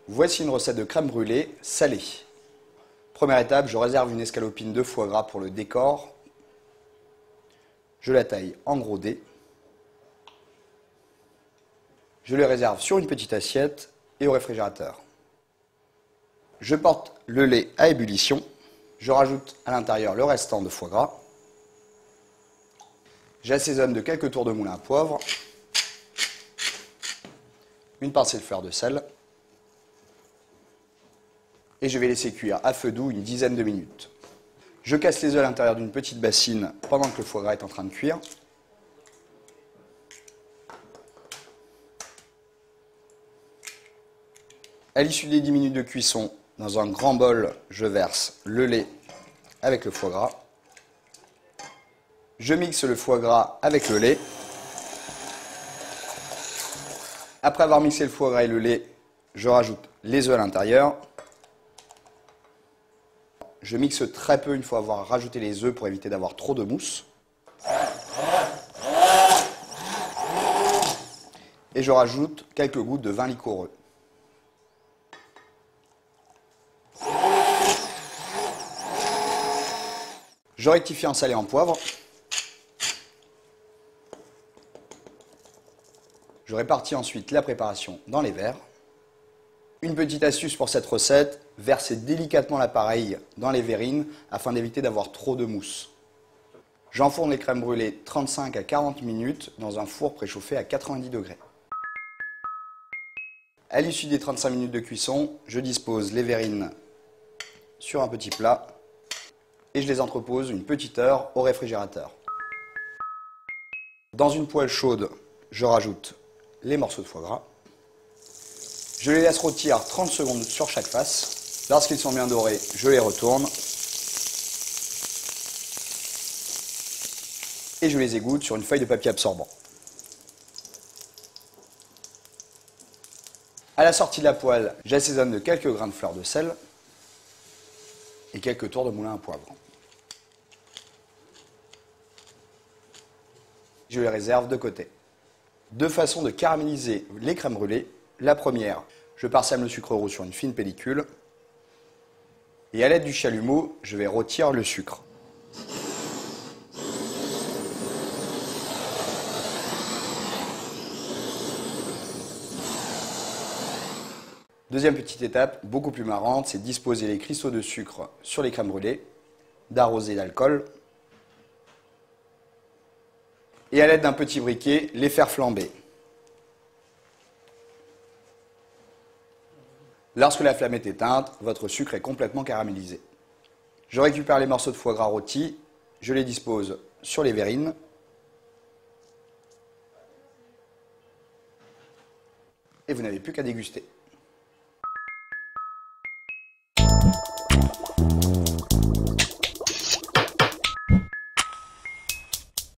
Voici une recette de crème brûlée salée. Première étape, je réserve une escalopine de foie gras pour le décor. Je la taille en gros dés. Je les réserve sur une petite assiette et au réfrigérateur. Je porte le lait à ébullition. Je rajoute à l'intérieur le restant de foie gras. J'assaisonne de quelques tours de moulin à poivre, une pincée de fleur de sel, et je vais laisser cuire à feu doux une dizaine de minutes. Je casse les œufs à l'intérieur d'une petite bassine pendant que le foie gras est en train de cuire. À l'issue des 10 minutes de cuisson, dans un grand bol, je verse le lait avec le foie gras. Je mixe le foie gras avec le lait. Après avoir mixé le foie gras et le lait, je rajoute les œufs à l'intérieur. Je mixe très peu une fois avoir rajouté les œufs pour éviter d'avoir trop de mousse. Et je rajoute quelques gouttes de vin liquoreux. Je rectifie en sel et en poivre. Je répartis ensuite la préparation dans les verres. Une petite astuce pour cette recette, versez délicatement l'appareil dans les verrines afin d'éviter d'avoir trop de mousse. J'enfourne les crèmes brûlées 35 à 40 minutes dans un four préchauffé à 90 degrés. À l'issue des 35 minutes de cuisson, je dispose les verrines sur un petit plat et je les entrepose une petite heure au réfrigérateur. Dans une poêle chaude, je rajoute les morceaux de foie gras. Je les laisse rôtir 30 secondes sur chaque face. Lorsqu'ils sont bien dorés, je les retourne. Et je les égoutte sur une feuille de papier absorbant. À la sortie de la poêle, j'assaisonne de quelques grains de fleur de sel et quelques tours de moulin à poivre. Je les réserve de côté. Deux façons de caraméliser les crèmes brûlées. La première, je parsème le sucre roux sur une fine pellicule et à l'aide du chalumeau, je vais rôtir le sucre. Deuxième petite étape, beaucoup plus marrante, c'est disposer les cristaux de sucre sur les crèmes brûlées, d'arroser d'alcool et à l'aide d'un petit briquet, les faire flamber. Lorsque la flamme est éteinte, votre sucre est complètement caramélisé. Je récupère les morceaux de foie gras rôtis, je les dispose sur les verrines. Et vous n'avez plus qu'à déguster.